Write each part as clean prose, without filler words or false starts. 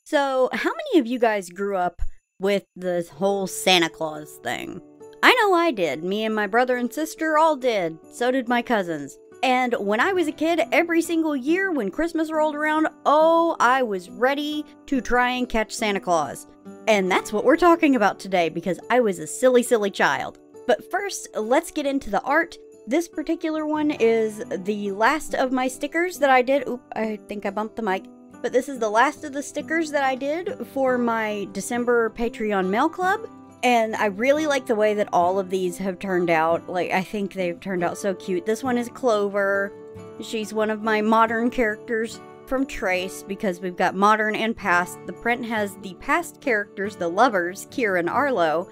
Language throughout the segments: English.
So, how many of you guys grew up with the whole Santa Claus thing? I know I did. Me and my brother and sister all did. So did my cousins. And when I was a kid, every single year when Christmas rolled around, oh, I was ready to try and catch Santa Claus. And that's what we're talking about today because I was a silly, silly child. But first, let's get into the art. This particular one is the last of my stickers that I did. Oop, I think I bumped the mic. But this is the last of the stickers that I did for my December Patreon Mail Club. And I really like the way that all of these have turned out. Like, I think they've turned out so cute. This one is Clover. She's one of my modern characters from Trace because we've got modern and past. The print has the past characters, the lovers, Kira and Arlo,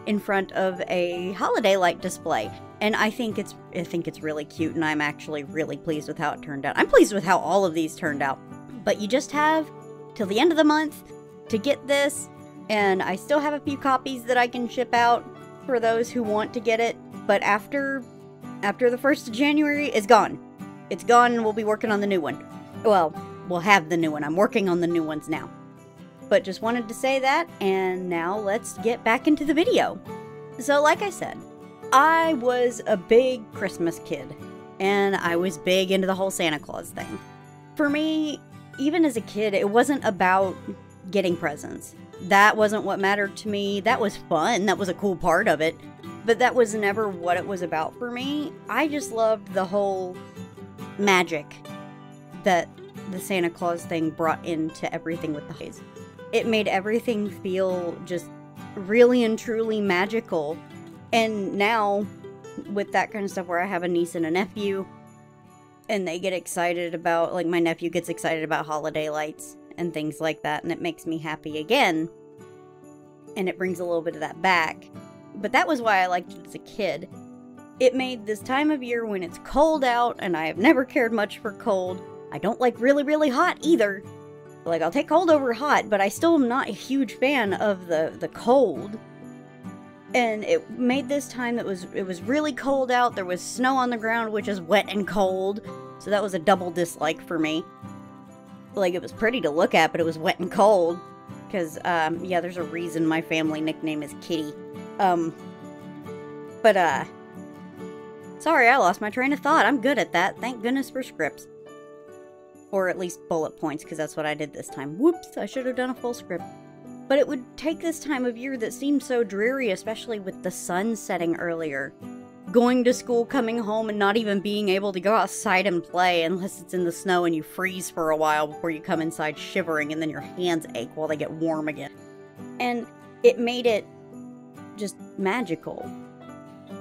in front of a holiday light display. And I think it's really cute, and I'm actually really pleased with how it turned out. I'm pleased with how all of these turned out. But you just have till the end of the month to get this, and I still have a few copies that I can ship out for those who want to get it. But after the 1st of January, it's gone. It's gone, and we'll be working on the new one. Well, we'll have the new one. I'm working on the new ones now. But just wanted to say that, and now let's get back into the video. So like I said, I was a big Christmas kid, and I was big into the whole Santa Claus thing. For me, even as a kid, it wasn't about getting presents. That wasn't what mattered to me. That was fun. That was a cool part of it. But that was never what it was about for me. I just loved the whole magic that the Santa Claus thing brought into everything with the holidays. It made everything feel just really and truly magical. And now, with that kind of stuff where I have a niece and a nephew, and they get excited about, like, my nephew gets excited about holiday lights and things like that, and it makes me happy again. And it brings a little bit of that back. But that was why I liked it as a kid. It made this time of year when it's cold out, and I have never cared much for cold. I don't like really, really hot either. Like, I'll take cold over hot, but I still am not a huge fan of the cold. And it made this time that it was really cold out. There was snow on the ground, which is wet and cold. So that was a double dislike for me. Like, it was pretty to look at, but it was wet and cold. Because, yeah, there's a reason my family nickname is Kitty. Sorry, I lost my train of thought. I'm good at that. Thank goodness for scripts. Or at least bullet points, because that's what I did this time. Whoops, I should have done a full script. But it would take this time of year that seemed so dreary, especially with the sun setting earlier. Going to school, coming home, and not even being able to go outside and play unless it's in the snow and you freeze for a while before you come inside shivering and then your hands ache while they get warm again. And it made it just magical.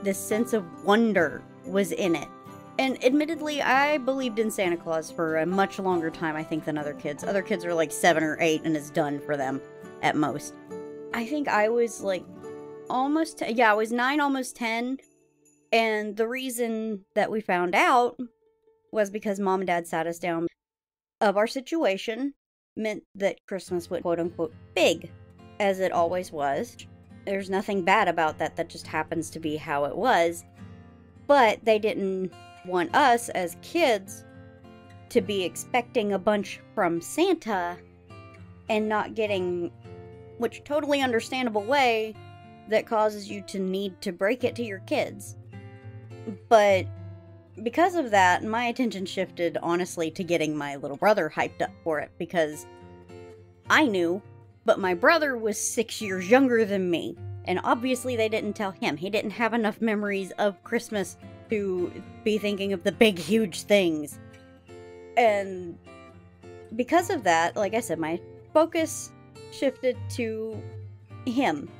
This sense of wonder was in it. And admittedly, I believed in Santa Claus for a much longer time, I think, than other kids. Other kids are like 7 or 8 and it's done for them. At most. I think I was like almost, yeah, I was 9, almost 10. And the reason that we found out was because Mom and Dad sat us down of our situation meant that Christmas was quote unquote big, as it always was. There's nothing bad about that. That just happens to be how it was. But they didn't want us as kids to be expecting a bunch from Santa and not getting, which totally understandable way that causes you to need to break it to your kids. But because of that, my attention shifted, honestly, to getting my little brother hyped up for it, because I knew, but my brother was 6 years younger than me, and obviously they didn't tell him. He didn't have enough memories of Christmas to be thinking of the big, huge things. And because of that, like I said, my focus shifted to him.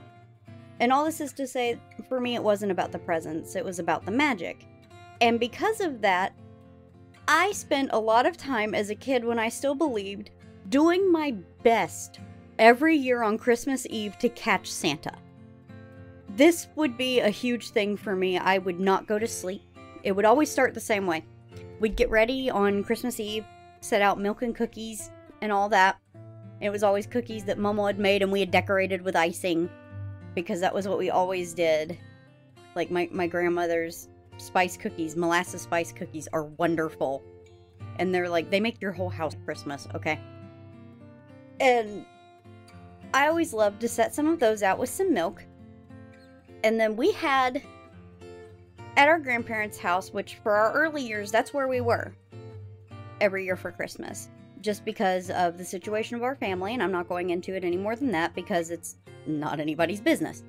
And all this is to say, for me, it wasn't about the presents, it was about the magic. And because of that, I spent a lot of time as a kid, when I still believed, doing my best every year on Christmas Eve to catch Santa. This would be a huge thing for me. I would not go to sleep. It would always start the same way. We'd get ready on Christmas Eve, set out milk and cookies and all that. It was always cookies that Mama had made and we had decorated with icing, because that was what we always did. Like my grandmother's spice cookies, molasses spice cookies, are wonderful. And they're like, they make your whole house Christmas, okay? And I always loved to set some of those out with some milk. And then we had, at our grandparents' house, which for our early years, that's where we were every year for Christmas. Just because of the situation of our family, and I'm not going into it any more than that because it's not anybody's business.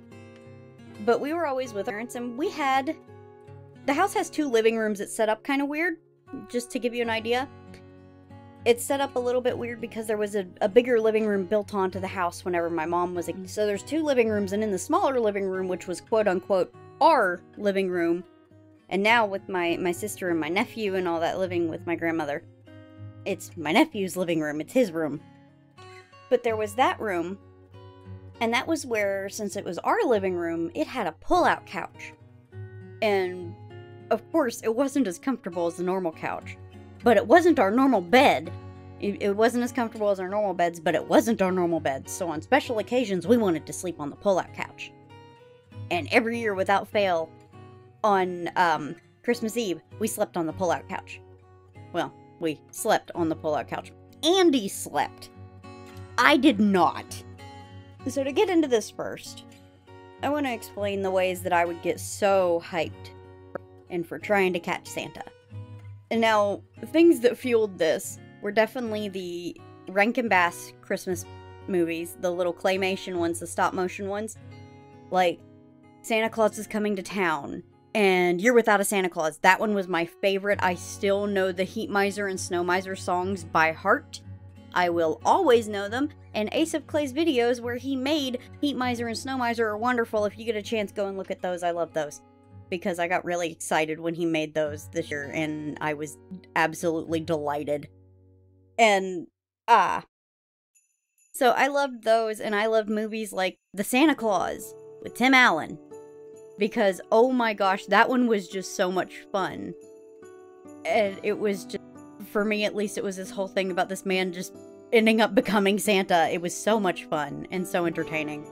But we were always with our parents, and we had... The house has 2 living rooms. It's set up kind of weird, just to give you an idea. It's set up a little bit weird because there was a bigger living room built onto the house whenever my mom was... So there's 2 living rooms, and in the smaller living room, which was quote-unquote our living room, and now with my sister and my nephew and all that living with my grandmother, it's my nephew's living room. It's his room. But there was that room, and that was where, since it was our living room, it had a pull-out couch. And, of course, it wasn't as comfortable as the normal couch. But it wasn't our normal bed. It wasn't as comfortable as our normal beds, but it wasn't our normal beds. So on special occasions, we wanted to sleep on the pull-out couch. And every year, without fail, on Christmas Eve, we slept on the pull-out couch. Well, we slept on the pull-out couch. Andy slept. I did not. So to get into this first, I want to explain the ways that I would get so hyped and for trying to catch Santa. And now, things that fueled this were definitely the Rankin Bass Christmas movies, the little claymation ones, the stop-motion ones. Like, Santa Claus is Coming to Town, and You're Without a Santa Claus. That one was my favorite. I still know the Heat Miser and Snow Miser songs by heart. I will always know them. And Ace of Clay's videos where he made Heat Miser and Snow Miser are wonderful. If you get a chance, go and look at those. I love those. Because I got really excited when he made those this year, and I was absolutely delighted. And, so I loved those, and I loved movies like The Santa Claus with Tim Allen. Because, oh my gosh, that one was just so much fun. And it was just, for me at least, it was this whole thing about this man just ending up becoming Santa. It was so much fun and so entertaining.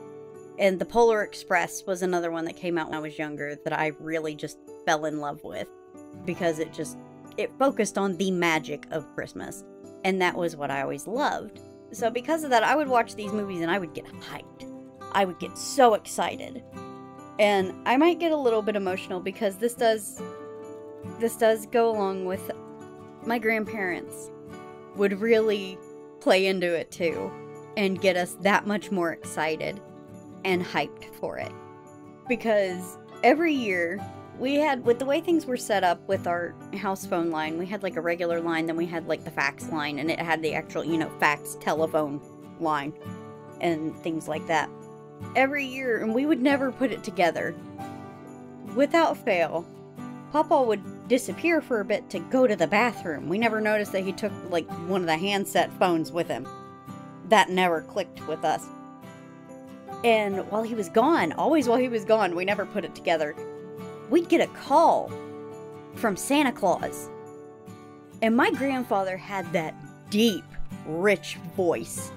And The Polar Express was another one that came out when I was younger that I really just fell in love with. Because it focused on the magic of Christmas. And that was what I always loved. So because of that, I would watch these movies and I would get hyped. I would get so excited. And I might get a little bit emotional because this does go along with my grandparents would really play into it too. And get us that much more excited and hyped for it. Because every year, we had, with the way things were set up with our house phone line, we had like a regular line, then we had like the fax line, and it had the actual, fax telephone line, and things like that. Every year, and we would never put it together. Without fail, Papa would disappear for a bit to go to the bathroom. We never noticed that he took like one of the handset phones with him. That never clicked with us. And while he was gone, always while he was gone, we never put it together, we'd get a call from Santa Claus. And my grandfather had that deep, rich voice.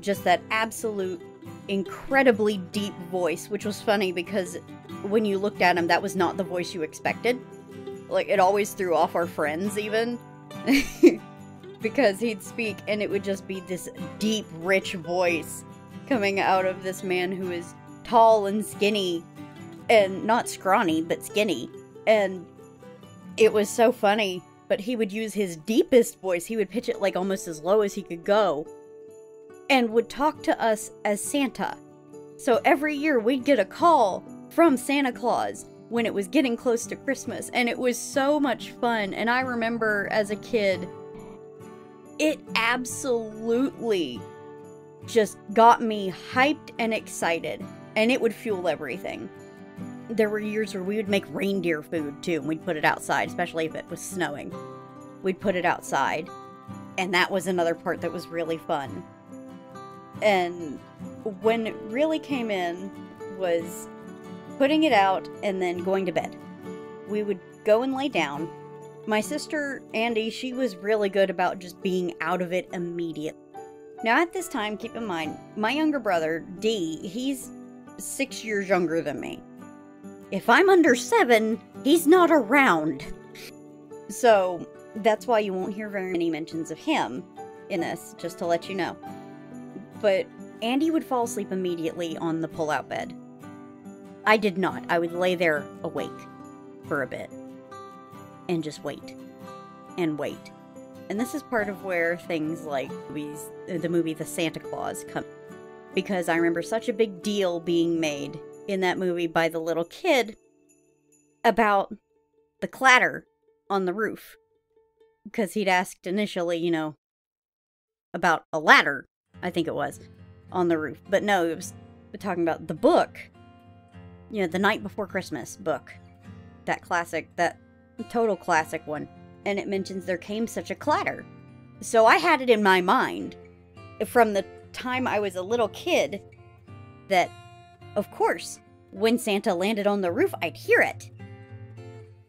Just that absolute, incredibly deep voice, which was funny because when you looked at him, that was not the voice you expected. Like, it always threw off our friends, even. Because he'd speak, and it would just be this deep, rich voice coming out of this man who is tall and skinny, and not scrawny, but skinny. And it was so funny, but he would use his deepest voice. He would pitch it like almost as low as he could go, and would talk to us as Santa. So every year we'd get a call from Santa Claus when it was getting close to Christmas, and it was so much fun. And I remember as a kid, it absolutely just got me hyped and excited, and it would fuel everything. There were years where we would make reindeer food too, and we'd put it outside, especially if it was snowing. We'd put it outside, and that was another part that was really fun. And when it really came in was putting it out and then going to bed. We would go and lay down. My sister, Andy, she was really good about just being out of it immediately. Now, at this time, keep in mind, my younger brother, D, he's 6 years younger than me. If I'm under 7, he's not around. So, that's why you won't hear very many mentions of him in this, just to let you know. But Andy would fall asleep immediately on the pull-out bed. I did not. I would lay there awake for a bit and just wait and wait. And this is part of where things like the movie The Santa Claus come, because I remember such a big deal being made in that movie by the little kid about the clatter on the roof. Because he'd asked initially, you know, about a ladder, I think it was, on the roof. But no, it was talking about the book. You know, The Night Before Christmas book. That classic, that total classic one. And it mentions there came such a clatter. So I had it in my mind from the time I was a little kid that, of course, when Santa landed on the roof, I'd hear it.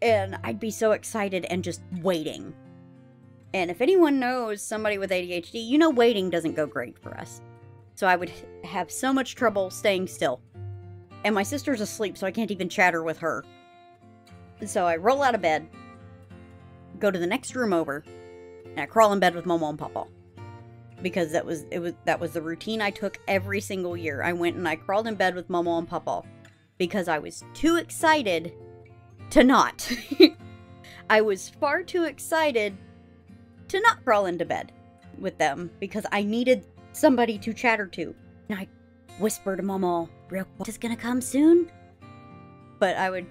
And I'd be so excited and just waiting. And if anyone knows somebody with ADHD, you know waiting doesn't go great for us. So I would have so much trouble staying still. And my sister's asleep, so I can't even chatter with her. So I roll out of bed, go to the next room over, and I crawl in bed with Momo and Papa. Because that was the routine I took every single year. I went and I crawled in bed with Momo and Papa. Because I was too excited to not. I was far too excited to not crawl into bed with them. Because I needed somebody to chatter to. And I whisper to Momo, real quiet, is gonna come soon? But I would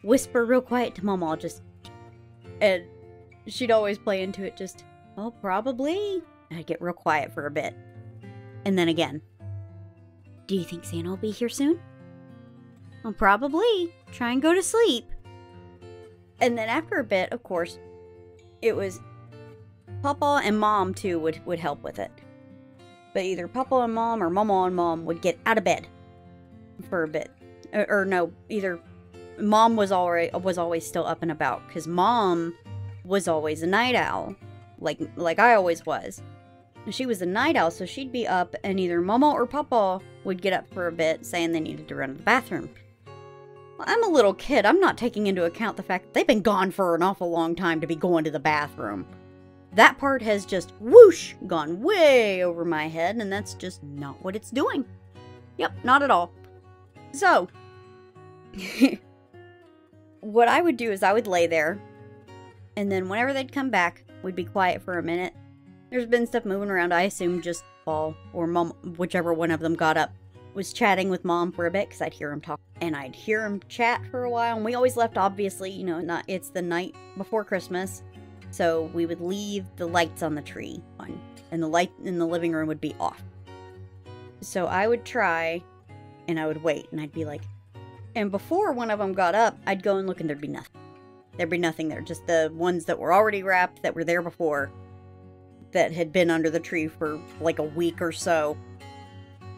whisper real quiet to Momo, just, and she'd always play into it, just, oh, probably. And I'd get real quiet for a bit. And then again, do you think Santa will be here soon? Well, probably. Try and go to sleep. And then after a bit, of course, it was Papa and Mom, too, would help with it. But either Papa and Mom or Mama and Mom would get out of bed for a bit. Or no, either Mom was always still up and about. Because Mom was always a night owl. Like I always was. And she was a night owl, so she'd be up, and either Mama or Papa would get up for a bit, saying they needed to run to the bathroom. Well, I'm a little kid. I'm not taking into account the fact that they've been gone for an awful long time to be going to the bathroom. That part has just, whoosh, gone way over my head, and that's just not what it's doing. Yep, not at all. So, what I would do is I would lay there, and then whenever they'd come back, we'd be quiet for a minute. There's been stuff moving around. I assume just Paul or Mom, whichever one of them got up, was chatting with Mom for a bit, because I'd hear him talk. And I'd hear him chat for a while, and we always left, obviously, you know, it's the night before Christmas. So we would leave the lights on the tree on, and the light in the living room would be off. So I would try, and I would wait, and I'd be like, and before one of them got up, I'd go and look, and there'd be nothing. There'd be nothing there, just the ones that were already wrapped, that were there before, that had been under the tree for like a week or so.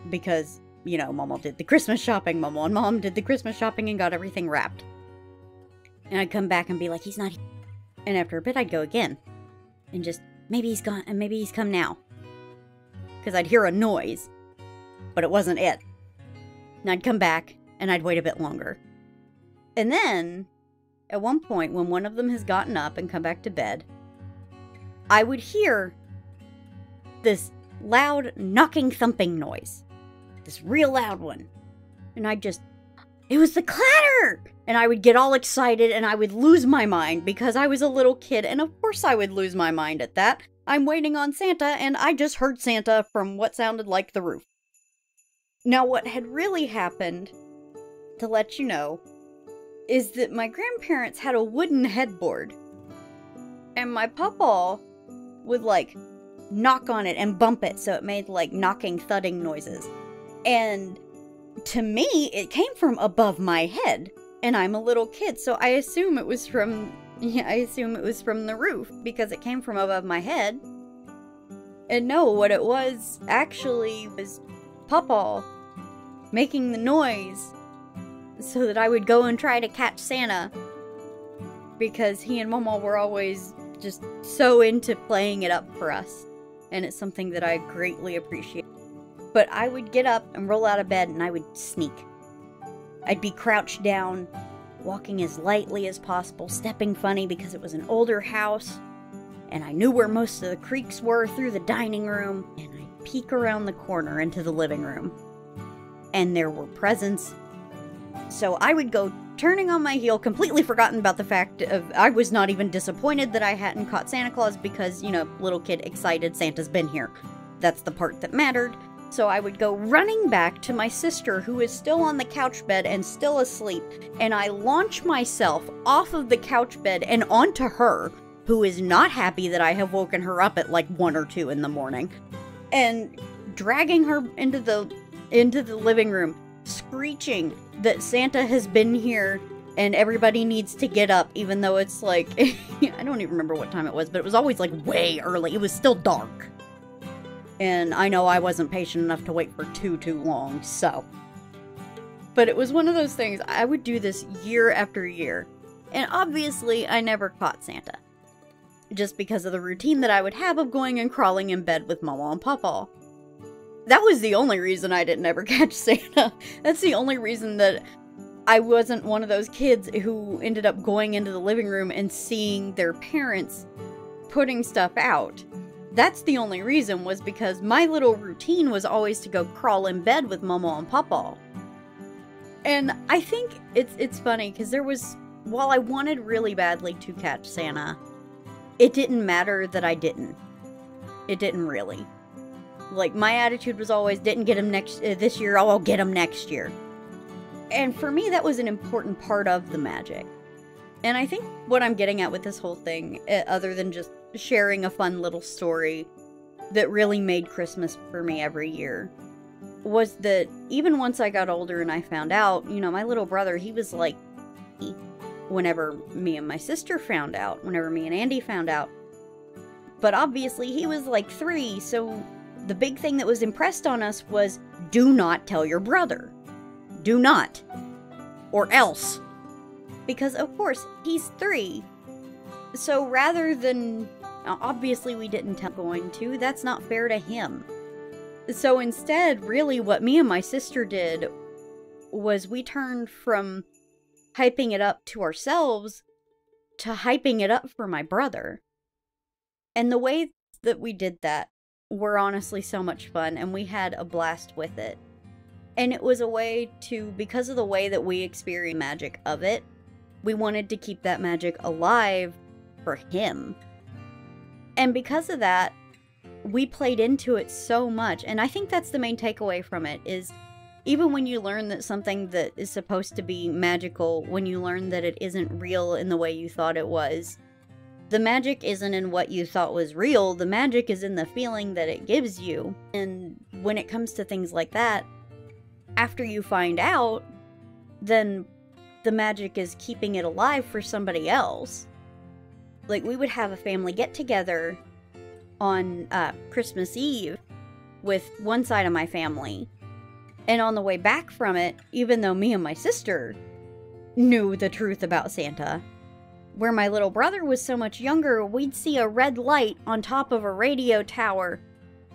Because, you know, Mama did the Christmas shopping, Mama and Mom did the Christmas shopping and got everything wrapped. And I'd come back and be like, he's not here. And after a bit, I'd go again. And just, maybe he's gone, and maybe he's come now. Because I'd hear a noise, but it wasn't it. And I'd come back, and I'd wait a bit longer. And then, at one point, when one of them has gotten up and come back to bed, I would hear this loud knocking, thumping noise. This real loud one. And I'd just, it was the clatter! And I would get all excited, and I would lose my mind, because I was a little kid, and of course I would lose my mind at that. I'm waiting on Santa, and I just heard Santa from what sounded like the roof. Now, what had really happened, to let you know, is that my grandparents had a wooden headboard. And my papa would, like, knock on it and bump it so it made, like, knocking, thudding noises. And to me, it came from above my head. And I'm a little kid, so I assume it was from, the roof, because it came from above my head. And no, what it was, actually, was Papa making the noise so that I would go and try to catch Santa. Because he and Mama were always just so into playing it up for us. And it's something that I greatly appreciate. But I would get up and roll out of bed, and I would sneak. I'd be crouched down, walking as lightly as possible, stepping funny because it was an older house, and I knew where most of the creaks were through the dining room, and I'd peek around the corner into the living room, and there were presents. So I would go turning on my heel, completely forgotten about the fact of I was not even disappointed that I hadn't caught Santa Claus because, you know, little kid excited, Santa's been here. That's the part that mattered. So I would go running back to my sister, who is still on the couch bed and still asleep, and I launch myself off of the couch bed and onto her, who is not happy that I have woken her up at like 1 or 2 in the morning, and dragging her into the living room, screeching that Santa has been here and everybody needs to get up, even though it's like, I don't even remember what time it was, but it was always like way early. It was still dark. And I know I wasn't patient enough to wait for too long, so. But it was one of those things, I would do this year after year. And obviously, I never caught Santa. Just because of the routine that I would have of going and crawling in bed with Mama and Papa. That was the only reason I didn't ever catch Santa. That's the only reason that I wasn't one of those kids who ended up going into the living room and seeing their parents putting stuff out. That's the only reason, was because my little routine was always to go crawl in bed with Mama and Papa. And I think it's funny, because there was, while I wanted really badly to catch Santa, it didn't matter that I didn't. It didn't really. Like, my attitude was always, didn't get him this year, I'll get him next year. And for me, that was an important part of the magic. And I think what I'm getting at with this whole thing, other than just sharing a fun little story that really made Christmas for me every year, was that even once I got older and I found out, you know, my little brother, he was like, whenever me and my sister found out, whenever me and Andy found out. But obviously he was like 3, so the big thing that was impressed on us was, do not tell your brother. Do not. Or else. Because, of course, he's 3. So rather than, obviously we didn't tell him going to, that's not fair to him. So instead, really what me and my sister did was we turned from hyping it up to ourselves to hyping it up for my brother. And the way that we did that were honestly so much fun, and we had a blast with it. And it was a way to, because of the way that we experience magic of it, we wanted to keep that magic alive for him. And because of that, we played into it so much. And I think that's the main takeaway from it, is even when you learn that something that is supposed to be magical, when you learn that it isn't real in the way you thought it was, the magic isn't in what you thought was real, the magic is in the feeling that it gives you. And when it comes to things like that, after you find out, then the magic is keeping it alive for somebody else. Like, we would have a family get-together on Christmas Eve with one side of my family. And on the way back from it, even though me and my sister knew the truth about Santa, where my little brother was so much younger, we'd see a red light on top of a radio tower,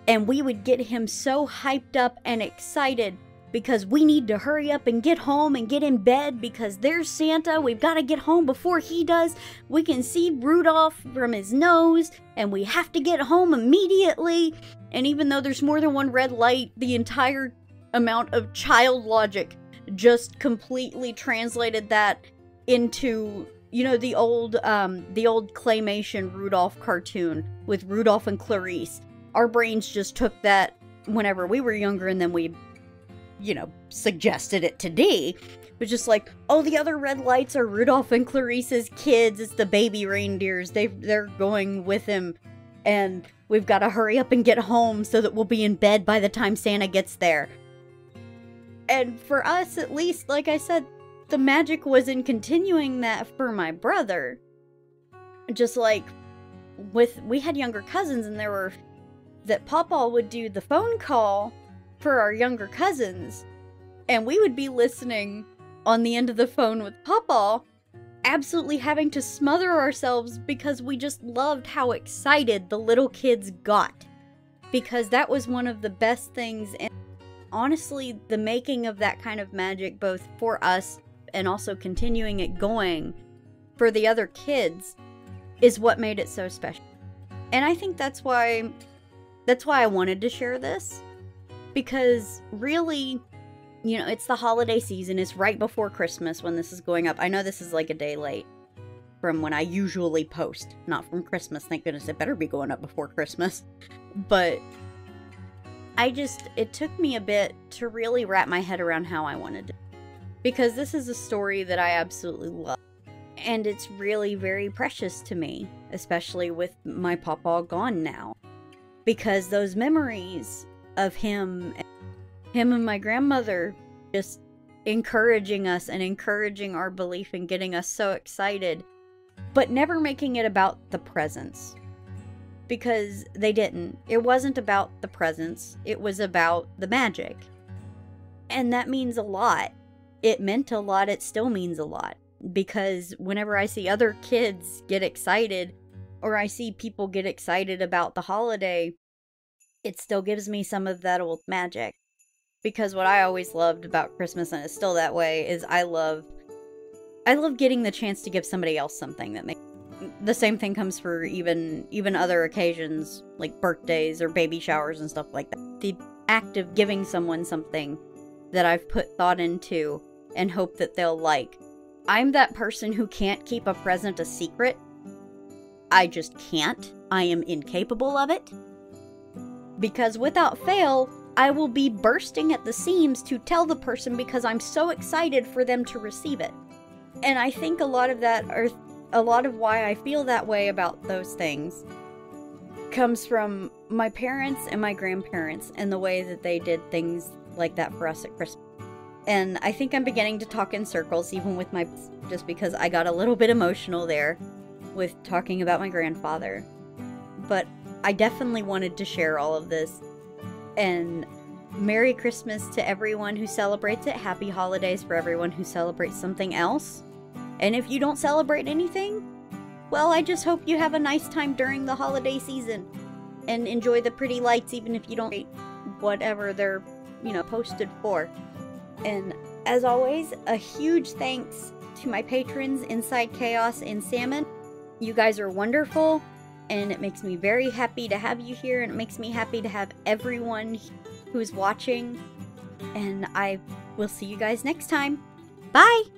and we would get him so hyped up and excited because we need to hurry up and get home and get in bed because there's Santa. We've got to get home before he does. We can see Rudolph from his nose, and we have to get home immediately. And even though there's more than one red light, the entire amount of child logic just completely translated that into, you know, the old claymation Rudolph cartoon with Rudolph and Clarice. Our brains just took that whenever we were younger, and then we, you know, suggested it today. But just like, oh, the other red lights are Rudolph and Clarice's kids. It's the baby reindeers. They're going with him. And we've got to hurry up and get home so that we'll be in bed by the time Santa gets there. And for us, at least, like I said, the magic was in continuing that for my brother. Just like, we had younger cousins, and that Papa would do the phone call for our younger cousins, and we would be listening on the end of the phone with Papa, absolutely having to smother ourselves because we just loved how excited the little kids got, because that was one of the best things. And honestly, the making of that kind of magic, both for us and also continuing it going for the other kids, is what made it so special. And I think that's why that's why I wanted to share this. Because really, you know, it's the holiday season. It's right before Christmas when this is going up. I know this is like a day late from when I usually post. Not from Christmas, thank goodness. It better be going up before Christmas. But it took me a bit to really wrap my head around how I wanted to. Because this is a story that I absolutely love. And it's really very precious to me, especially with my papa gone now. Because those memories of him and my grandmother just encouraging us and encouraging our belief and getting us so excited, but never making it about the presents. Because they didn't. It wasn't about the presents. It was about the magic. And that means a lot. It meant a lot. It still means a lot. Because whenever I see other kids get excited, or I see people get excited about the holiday, it still gives me some of that old magic. Because what I always loved about Christmas, and it's still that way, is I love getting the chance to give somebody else something that makes. The same thing comes for even other occasions, like birthdays or baby showers and stuff like that. The act of giving someone something that I've put thought into and hope that they'll like. I'm that person who can't keep a present a secret. I just can't. I am incapable of it. Because without fail, I will be bursting at the seams to tell the person because I'm so excited for them to receive it. And I think a lot of why I feel that way about those things comes from my parents and my grandparents and the way that they did things like that for us at Christmas. And I think I'm beginning to talk in circles, even with just because I got a little bit emotional there with talking about my grandfather. But I definitely wanted to share all of this. And Merry Christmas to everyone who celebrates it. Happy holidays for everyone who celebrates something else. And if you don't celebrate anything, well, I just hope you have a nice time during the holiday season. And enjoy the pretty lights, even if you don't rate whatever they're, posted for. And as always, a huge thanks to my patrons, Inside Chaos and Salmon. You guys are wonderful, and it makes me very happy to have you here, and it makes me happy to have everyone who's watching. And I will see you guys next time. Bye!